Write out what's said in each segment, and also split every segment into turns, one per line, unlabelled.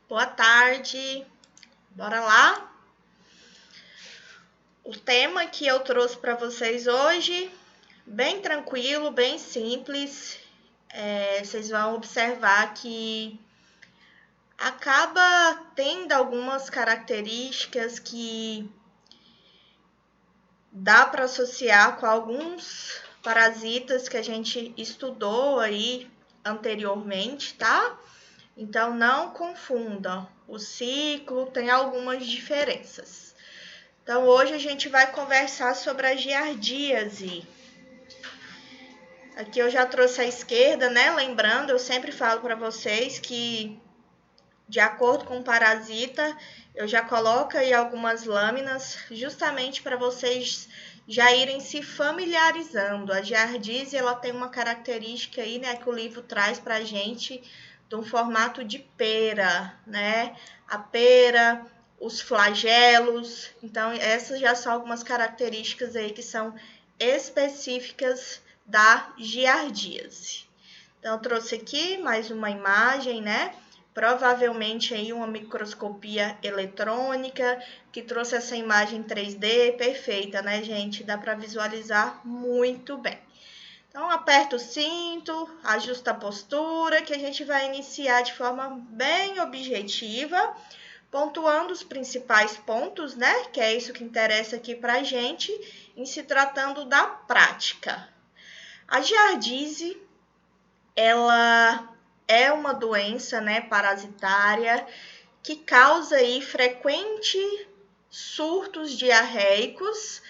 Boa tarde, bora lá? O tema que eu trouxe para vocês hoje, bem tranquilo, bem simples. Vocês vão observar que acaba tendo algumas características que dá para associar com alguns parasitas que a gente estudou aí anteriormente, tá? Então, não confundam. O ciclo tem algumas diferenças. Então, hoje a gente vai conversar sobre a giardíase. Aqui eu já trouxe à esquerda, né? Lembrando, eu sempre falo para vocês que, de acordo com o parasita, eu já coloco aí algumas lâminas, justamente para vocês já irem se familiarizando. A giardíase, ela tem uma característica aí, né, que o livro traz para a gente, de um formato de pera, né? A pera, os flagelos. Então, essas já são algumas características aí que são específicas da giardíase. Então, eu trouxe aqui mais uma imagem, né? Provavelmente aí uma microscopia eletrônica que trouxe essa imagem 3D perfeita, né, gente? Dá para visualizar muito bem. Então, aperta o cinto, ajusta a postura, que a gente vai iniciar de forma bem objetiva, pontuando os principais pontos, né? Que é isso que interessa aqui para a gente, em se tratando da prática. A giardíase, ela é uma doença, né, parasitária que causa aí frequentes surtos diarreicos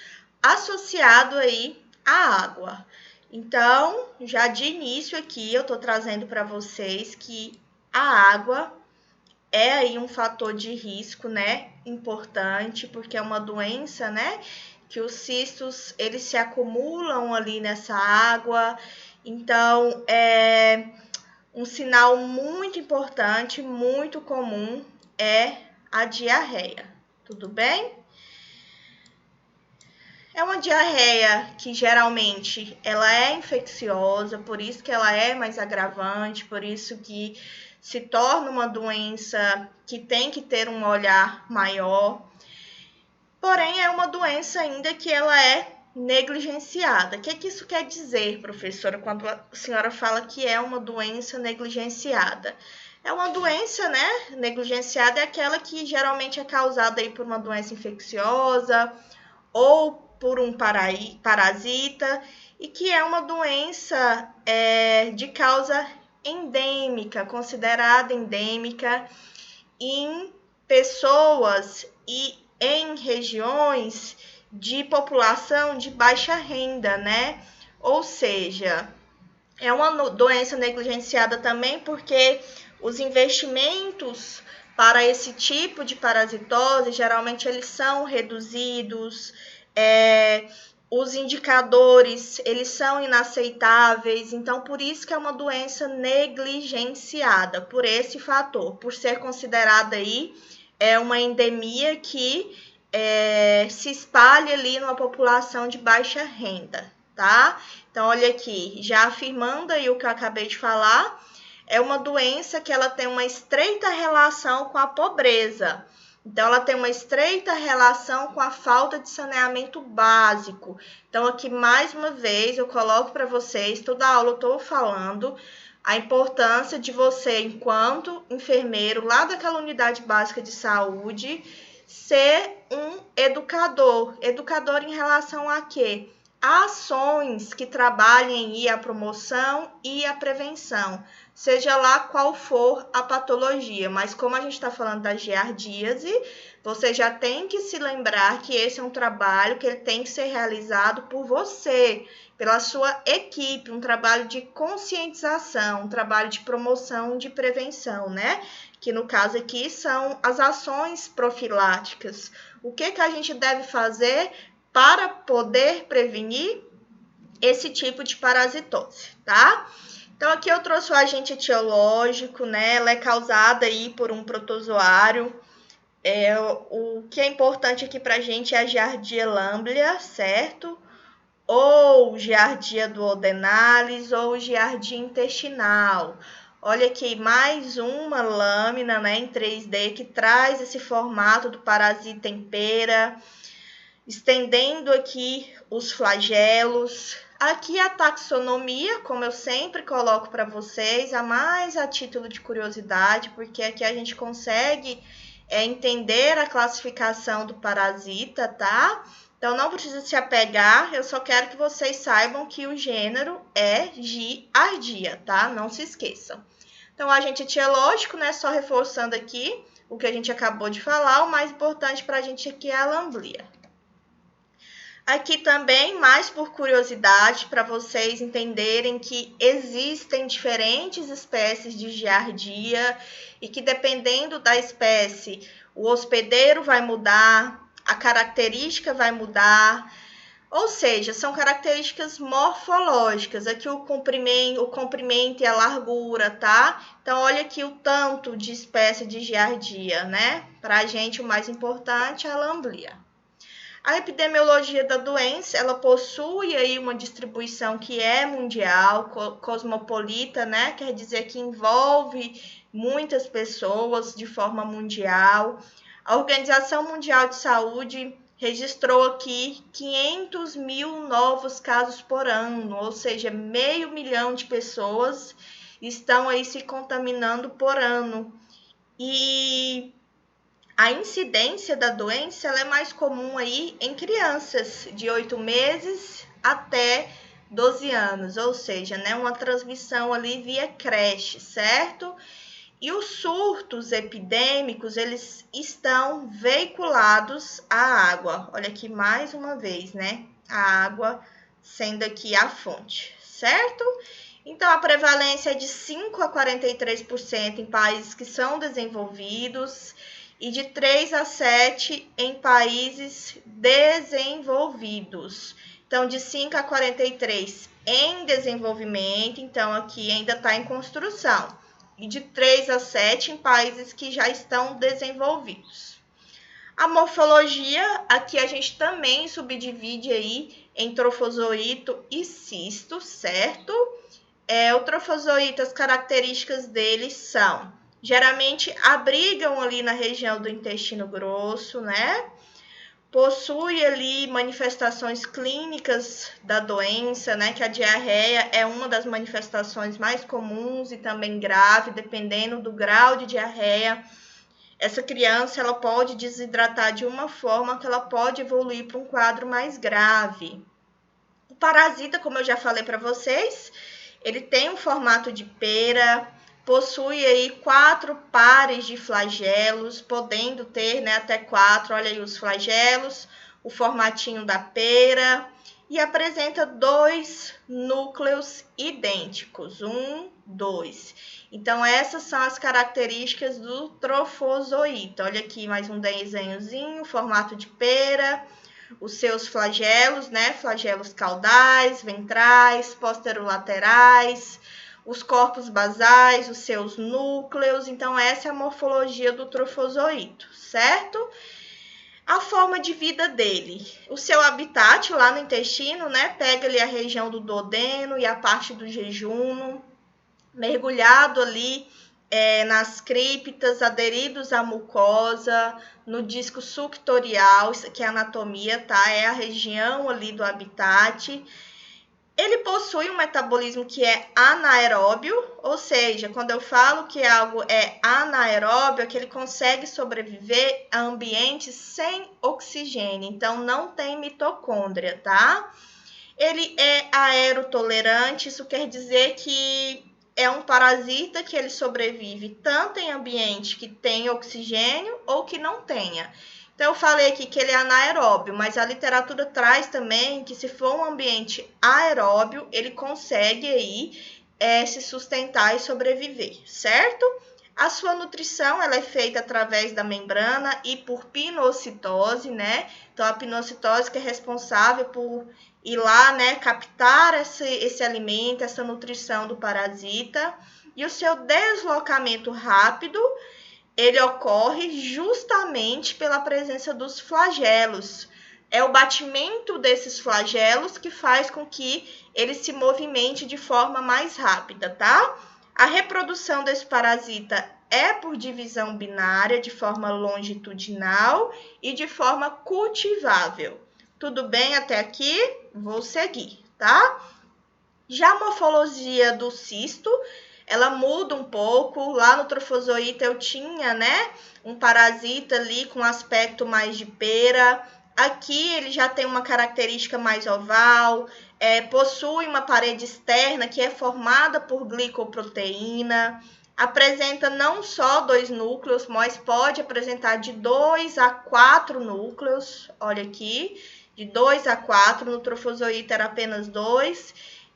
associado aí à água. Então, já de início aqui, eu estou trazendo para vocês que a água é aí um fator de risco, né, importante, porque é uma doença, né, que os cistos, eles se acumulam ali nessa água. Então, um sinal muito importante, muito comum, é a diarreia. Tudo bem? É uma diarreia que geralmente ela é infecciosa, por isso que ela é mais agravante, por isso que se torna uma doença que tem que ter um olhar maior. Porém, é uma doença ainda que ela é negligenciada. O que isso quer dizer, professora, quando a senhora fala que é uma doença negligenciada? É uma doença, né, negligenciada, é aquela que geralmente é causada aí por uma doença infecciosa ou por um parasita, e que é uma doença de causa endêmica, considerada endêmica em pessoas e em regiões de população de baixa renda, né? Ou seja, é uma doença negligenciada também porque os investimentos para esse tipo de parasitose, geralmente eles são reduzidos, os indicadores, eles são inaceitáveis, então por isso que é uma doença negligenciada, por esse fator, por ser considerada aí uma endemia que se espalha ali numa população de baixa renda, tá? Então, olha aqui, já afirmando aí o que eu acabei de falar, é uma doença que ela tem uma estreita relação com a pobreza. Então, ela tem uma estreita relação com a falta de saneamento básico. Então, aqui, mais uma vez, eu coloco para vocês, toda aula eu estou falando, a importância de você, enquanto enfermeiro, lá daquela unidade básica de saúde, ser um educador. Educador em relação a quê? Ações que trabalhem a promoção e a prevenção, seja lá qual for a patologia. Mas como a gente está falando da giardíase, você já tem que se lembrar que esse é um trabalho que ele tem que ser realizado por você, pela sua equipe, um trabalho de conscientização, um trabalho de promoção, de prevenção, né? Que no caso aqui são as ações profiláticas. O que a gente deve fazer para poder prevenir esse tipo de parasitose, tá? Então, aqui eu trouxe o agente etiológico, né? Ela é causada aí por um protozoário. O que é importante aqui pra gente é a Giardia lamblia, certo? Ou Giardia duodenalis, ou Giardia intestinal. Olha aqui, mais uma lâmina, né, em 3D que traz esse formato do parasita em pera, estendendo aqui os flagelos. Aqui a taxonomia, como eu sempre coloco para vocês, a mais a título de curiosidade, porque aqui a gente consegue entender a classificação do parasita, tá? Então, não precisa se apegar, eu só quero que vocês saibam que o gênero é Giardia, tá? Não se esqueçam. Então, o agente etiológico, né? Só reforçando aqui o que a gente acabou de falar, o mais importante para a gente aqui é a lamblia. Aqui também, mais por curiosidade, para vocês entenderem que existem diferentes espécies de giardia e que dependendo da espécie, o hospedeiro vai mudar, a característica vai mudar, ou seja, são características morfológicas. Aqui o comprimento e a largura, tá? Então, olha aqui o tanto de espécie de giardia, né? Para a gente, o mais importante é a lamblia. A epidemiologia da doença, ela possui aí uma distribuição que é mundial, cosmopolita, né? Quer dizer que envolve muitas pessoas de forma mundial. A Organização Mundial de Saúde registrou aqui 500 mil novos casos por ano, ou seja, 500 mil de pessoas estão aí se contaminando por ano. E a incidência da doença ela é mais comum aí em crianças de 8 meses até 12 anos, ou seja, né, uma transmissão ali via creche, certo? E os surtos epidêmicos, eles estão veiculados à água. Olha aqui mais uma vez, né? A água sendo aqui a fonte, certo? Então, a prevalência é de 5 a 43% em países que são desenvolvidos e de 3 a 7 em países desenvolvidos. Então, de 5 a 43 em desenvolvimento, então aqui ainda está em construção. E de 3 a 7 em países que já estão desenvolvidos. A morfologia, aqui a gente também subdivide aí em trofozoito e cisto, certo? O trofozoito, as características deles são, geralmente abrigam ali na região do intestino grosso, né? Possui ali manifestações clínicas da doença, né? Que a diarreia é uma das manifestações mais comuns e também grave, dependendo do grau de diarreia. Essa criança ela pode desidratar de uma forma que ela pode evoluir para um quadro mais grave. O parasita, como eu já falei para vocês, ele tem um formato de pera, possui aí 4 pares de flagelos, podendo ter, né, até 4. Olha aí os flagelos, o formatinho da pera, e apresenta 2 núcleos idênticos, 1, 2. Então, essas são as características do trofozoito. Olha aqui mais um desenhozinho, formato de pera, os seus flagelos, né? Flagelos caudais, ventrais, posterolaterais, os corpos basais, os seus núcleos. Então, essa é a morfologia do trofozoito, certo? A forma de vida dele, o seu habitat lá no intestino, né? Pega ali a região do duodeno e a parte do jejum, mergulhado ali nas criptas, aderidos à mucosa, no disco suctorial, isso aqui é a anatomia, tá? É a região ali do habitat. Ele possui um metabolismo que é anaeróbio, ou seja, quando eu falo que algo é anaeróbio, é que ele consegue sobreviver a ambientes sem oxigênio, então não tem mitocôndria, tá? Ele é aerotolerante, isso quer dizer que é um parasita que ele sobrevive tanto em ambiente que tem oxigênio ou que não tenha. Então, eu falei aqui que ele é anaeróbio, mas a literatura traz também que se for um ambiente aeróbio, ele consegue aí se sustentar e sobreviver, certo? A sua nutrição ela é feita através da membrana e por pinocitose, né? Então, a pinocitose que é responsável por ir lá, né, captar esse alimento, essa nutrição do parasita. E o seu deslocamento rápido, ele ocorre justamente pela presença dos flagelos. É o batimento desses flagelos que faz com que ele se movimente de forma mais rápida, tá? A reprodução desse parasita é por divisão binária, de forma longitudinal e de forma cultivável. Tudo bem até aqui? Vou seguir, tá? Já a morfologia do cisto, ela muda um pouco. Lá no Trophozoita eu tinha, né, um parasita ali com aspecto mais de pera. Aqui ele já tem uma característica mais oval, possui uma parede externa que é formada por glicoproteína, apresenta não só 2 núcleos, mas pode apresentar de 2 a 4 núcleos. Olha aqui, de 2 a 4, no Trophozoita era apenas 2.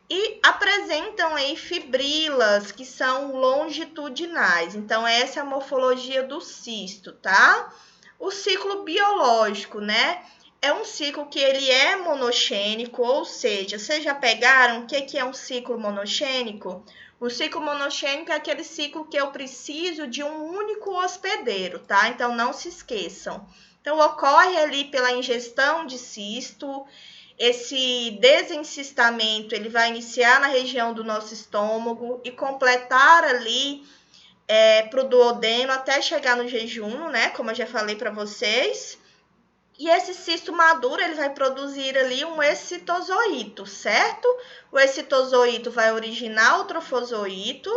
E apresentam aí fibrilas, que são longitudinais. Então, essa é a morfologia do cisto, tá? O ciclo biológico, né? É um ciclo que ele é monogênico, ou seja, vocês já pegaram o que é um ciclo monogênico? O ciclo monogênico é aquele ciclo que eu preciso de um único hospedeiro, tá? Então, não se esqueçam. Então, ocorre ali pela ingestão de cisto. Esse desencistamento ele vai iniciar na região do nosso estômago e completar ali para o duodeno até chegar no jejum, né? Como eu já falei para vocês. E esse cisto maduro ele vai produzir ali um excitozoito, certo? O excitozoito vai originar o trofozoito,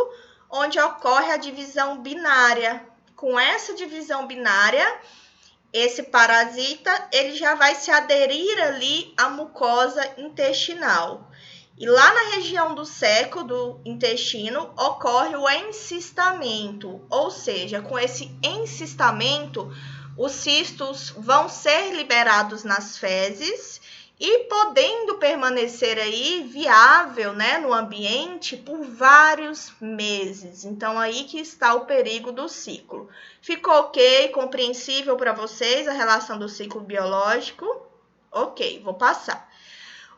onde ocorre a divisão binária. Com essa divisão binária, esse parasita ele já vai se aderir ali à mucosa intestinal. E lá na região do seco do intestino ocorre o encistamento, ou seja, com esse encistamento, os cistos vão ser liberados nas fezes e podendo permanecer aí viável, né, no ambiente por vários meses. Então, aí que está o perigo do ciclo. Ficou ok? Compreensível para vocês a relação do ciclo biológico? Ok, vou passar.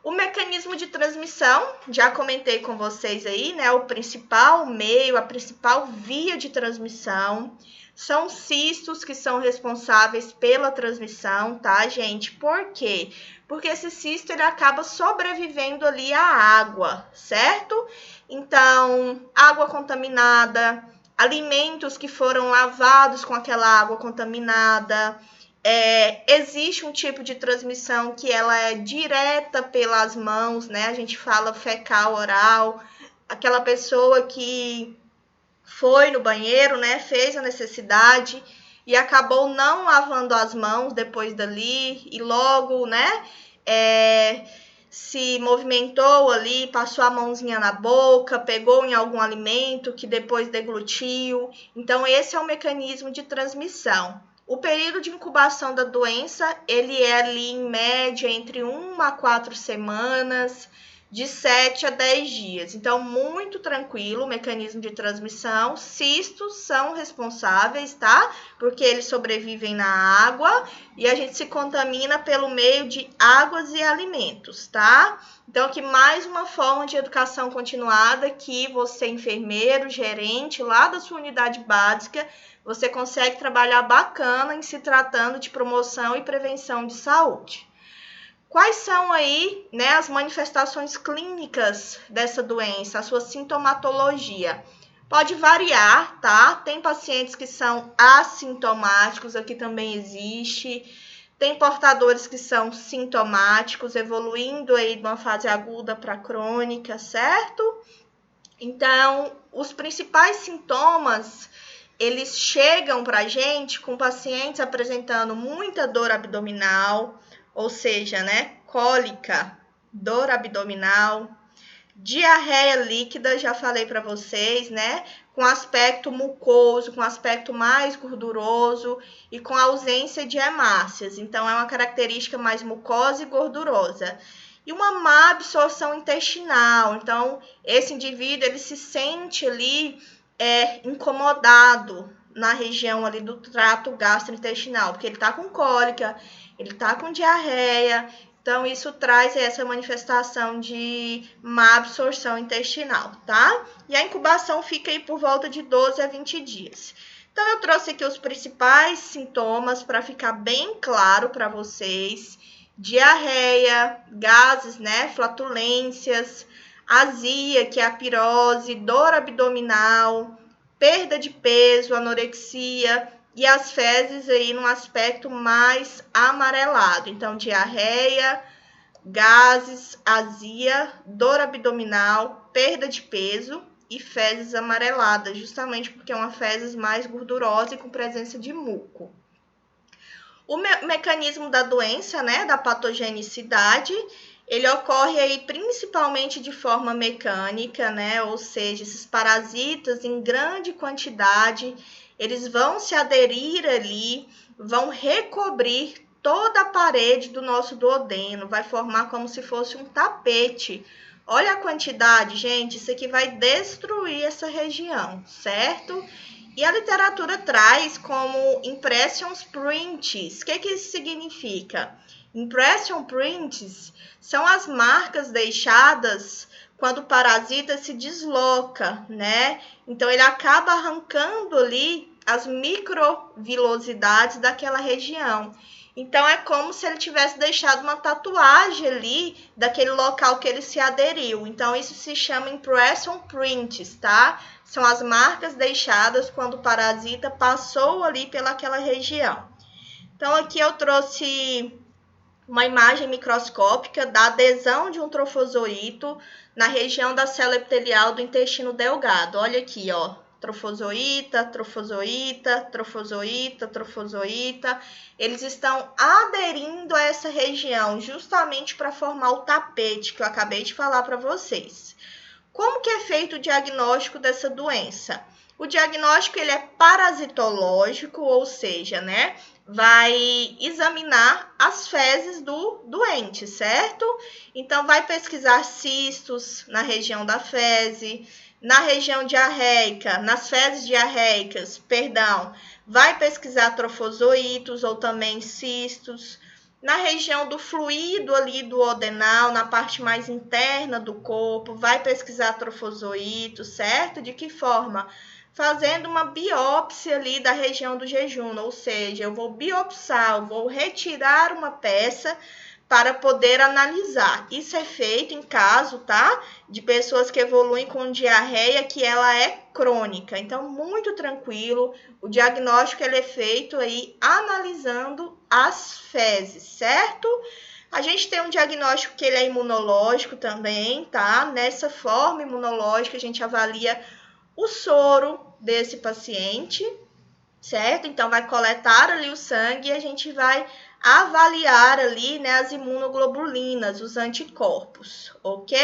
O mecanismo de transmissão, já comentei com vocês aí, né, o principal meio, a principal via de transmissão são cistos que são responsáveis pela transmissão, tá, gente? Por quê? Porque esse cisto ele acaba sobrevivendo ali à água, certo? Então, água contaminada, alimentos que foram lavados com aquela água contaminada, existe um tipo de transmissão que ela é direta pelas mãos, né? A gente fala fecal oral, aquela pessoa que foi no banheiro, né, fez a necessidade e acabou não lavando as mãos depois dali e logo, né, se movimentou ali, passou a mãozinha na boca, pegou em algum alimento que depois deglutiu. Então, esse é o mecanismo de transmissão. O período de incubação da doença, ele é ali em média entre 1 a 4 semanas, de 7 a 10 dias. Então, muito tranquilo o mecanismo de transmissão. Cistos são responsáveis, tá? Porque eles sobrevivem na água e a gente se contamina pelo meio de águas e alimentos, tá? Então, aqui mais uma forma de educação continuada que você, enfermeiro, gerente lá da sua unidade básica, você consegue trabalhar bacana em se tratando de promoção e prevenção de saúde. Quais são aí, né, as manifestações clínicas dessa doença, a sua sintomatologia? Pode variar, tá? Tem pacientes que são assintomáticos, aqui também existe. Tem portadores que são sintomáticos, evoluindo aí de uma fase aguda para crônica, certo? Então, os principais sintomas, eles chegam para a gente com pacientes apresentando muita dor abdominal, ou seja, né, cólica, dor abdominal, diarreia líquida, já falei para vocês, né, com aspecto mucoso, com aspecto mais gorduroso e com ausência de hemácias. Então, é uma característica mais mucosa e gordurosa. E uma má absorção intestinal. Então, esse indivíduo, ele se sente ali incomodado na região ali do trato gastrointestinal, porque ele está com cólica, ele está com diarreia, então isso traz essa manifestação de má absorção intestinal, tá? E a incubação fica aí por volta de 12 a 20 dias. Então eu trouxe aqui os principais sintomas para ficar bem claro para vocês: diarreia, gases, né, flatulências, azia, que é a pirose, dor abdominal, perda de peso, anorexia, e as fezes aí num aspecto mais amarelado. Então, diarreia, gases, azia, dor abdominal, perda de peso e fezes amareladas, justamente porque é uma fezes mais gordurosa e com presença de muco. O mecanismo da doença, né, da patogenicidade, ele ocorre aí principalmente de forma mecânica, né, ou seja, esses parasitas em grande quantidade, eles vão se aderir ali, vão recobrir toda a parede do nosso duodeno, vai formar como se fosse um tapete. Olha a quantidade, gente, isso aqui vai destruir essa região, certo? E a literatura traz como impressions prints. O que isso significa? Impression prints são as marcas deixadas quando o parasita se desloca, né? Então, ele acaba arrancando ali as microvilosidades daquela região. Então, é como se ele tivesse deixado uma tatuagem ali daquele local que ele se aderiu. Então, isso se chama impression prints, tá? São as marcas deixadas quando o parasita passou ali pelaquela região. Então, aqui eu trouxe uma imagem microscópica da adesão de um trofozoito na região da célula epitelial do intestino delgado. Olha aqui, ó. Trofozoita, trofozoita, trofozoita, trofozoita. Eles estão aderindo a essa região justamente para formar o tapete que eu acabei de falar para vocês. Como que é feito o diagnóstico dessa doença? O diagnóstico ele é parasitológico, ou seja, né, vai examinar as fezes do doente, certo? Então, vai pesquisar cistos na região da feze, na região diarreica, nas fezes diarreicas, perdão, vai pesquisar trofozoitos ou também cistos. Na região do fluido ali do duodenal, na parte mais interna do corpo, vai pesquisar trofozoitos, certo? De que forma? Fazendo uma biópsia ali da região do jejum, ou seja, eu vou biopsar, eu vou retirar uma peça para poder analisar. Isso é feito em caso, tá? De pessoas que evoluem com diarreia que ela é crônica. Então, muito tranquilo. O diagnóstico ele é feito aí analisando as fezes, certo? A gente tem um diagnóstico que ele é imunológico também, tá? Nessa forma imunológica, a gente avalia o soro desse paciente, certo? Então, vai coletar ali o sangue e a gente vai avaliar ali, né, as imunoglobulinas, os anticorpos, ok?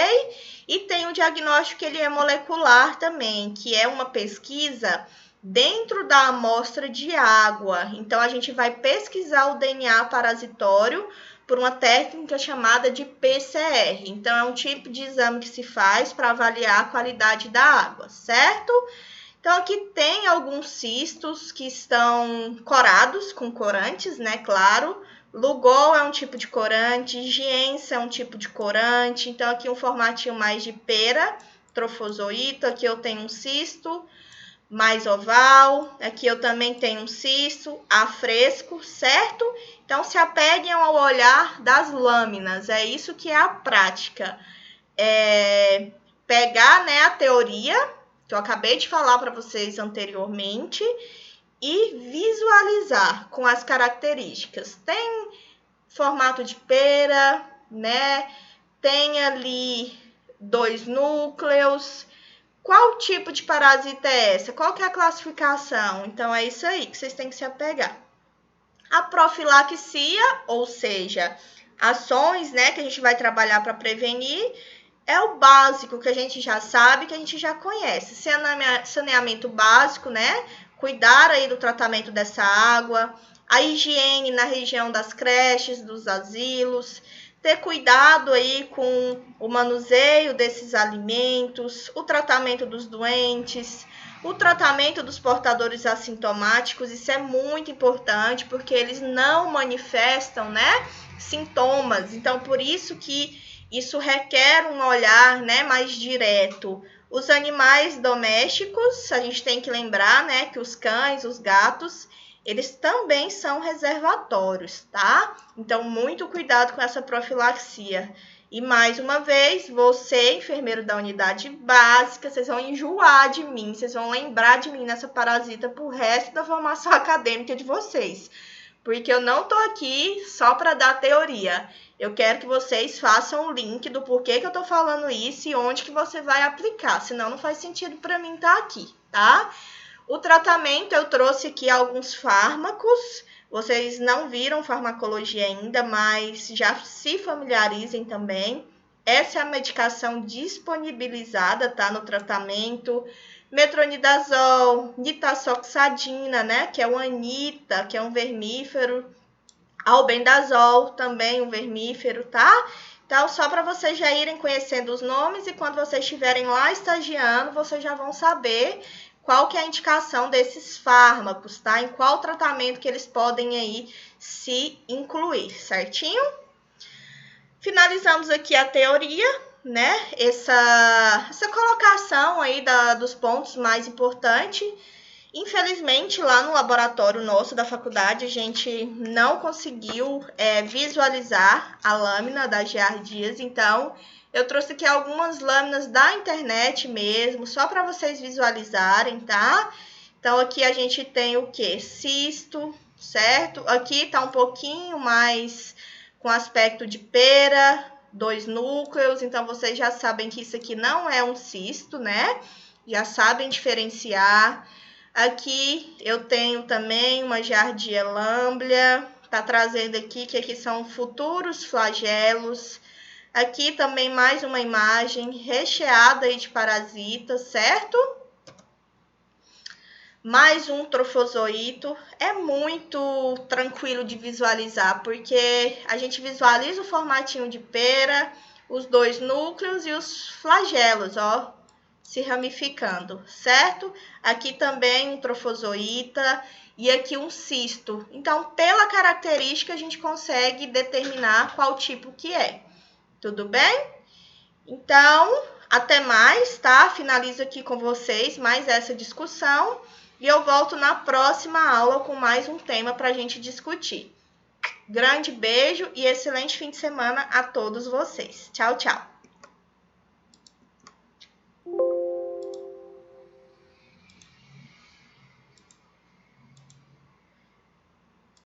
E tem o diagnóstico que ele é molecular também, que é uma pesquisa dentro da amostra de água. Então, a gente vai pesquisar o DNA parasitório por uma técnica chamada de PCR. Então, é um tipo de exame que se faz para avaliar a qualidade da água, certo? Então, aqui tem alguns cistos que estão corados com corantes, né? Claro. Lugol é um tipo de corante, Giense é um tipo de corante. Então, aqui um formatinho mais de pera, trofozoito. Aqui eu tenho um cisto mais oval. Aqui eu também tenho um cisto a fresco, certo? Então, se apeguem ao olhar das lâminas. É isso que é a prática. Pegar, né, a teoria que eu acabei de falar para vocês anteriormente, e visualizar com as características. Tem formato de pera, né? Tem ali 2 núcleos. Qual tipo de parasita é essa? Qual que é a classificação? Então, é isso aí que vocês têm que se apegar. A profilaxia, ou seja, ações, né, que a gente vai trabalhar para prevenir, é o básico que a gente já sabe, que a gente já conhece. Saneamento básico, né? Cuidar aí do tratamento dessa água, a higiene na região das creches, dos asilos, ter cuidado aí com o manuseio desses alimentos, o tratamento dos doentes, o tratamento dos portadores assintomáticos. Isso é muito importante, porque eles não manifestam, né, sintomas. Então, por isso que isso requer um olhar, né, mais direto. Os animais domésticos, a gente tem que lembrar, né, que os cães, os gatos, eles também são reservatórios, tá? Então, muito cuidado com essa profilaxia. E mais uma vez, você, enfermeiro da unidade básica, vocês vão enjoar de mim, vocês vão lembrar de mim nessa parasita pro resto da formação acadêmica de vocês. Porque eu não tô aqui só para dar teoria. Eu quero que vocês façam o link do porquê que eu tô falando isso e onde que você vai aplicar. Senão não faz sentido para mim estar aqui, tá? O tratamento, eu trouxe aqui alguns fármacos. Vocês não viram farmacologia ainda, mas já se familiarizem também. Essa é a medicação disponibilizada, tá, no tratamento. Metronidazol, nitazoxanidina, né, que é o Anita, que é um vermífero. Albendazol, também um vermífero, tá? Então, só para vocês já irem conhecendo os nomes e quando vocês estiverem lá estagiando, vocês já vão saber qual que é a indicação desses fármacos, tá? Em qual tratamento que eles podem aí se incluir, certinho? Finalizamos aqui a teoria, né? Essa colocação aí dos pontos mais importantes. Infelizmente, lá no laboratório nosso da faculdade, a gente não conseguiu visualizar a lâmina da Giardias, então eu trouxe aqui algumas lâminas da internet mesmo, só para vocês visualizarem, tá? Então, aqui a gente tem o quê? Cisto, certo? Aqui tá um pouquinho mais com aspecto de pera, 2 núcleos, então vocês já sabem que isso aqui não é um cisto, né? Já sabem diferenciar. Aqui eu tenho também uma Giardia lamblia, tá trazendo aqui que aqui são futuros flagelos. Aqui também mais uma imagem recheada aí de parasitas, certo? Mais um trofozoito. É muito tranquilo de visualizar, porque a gente visualiza o formatinho de pera, os 2 núcleos e os flagelos, ó, se ramificando, certo? Aqui também um trofozoíta e aqui um cisto. Então, pela característica, a gente consegue determinar qual tipo que é. Tudo bem? Então, até mais, tá? Finalizo aqui com vocês mais essa discussão e eu volto na próxima aula com mais um tema para a gente discutir. Grande beijo e excelente fim de semana a todos vocês. Tchau, tchau!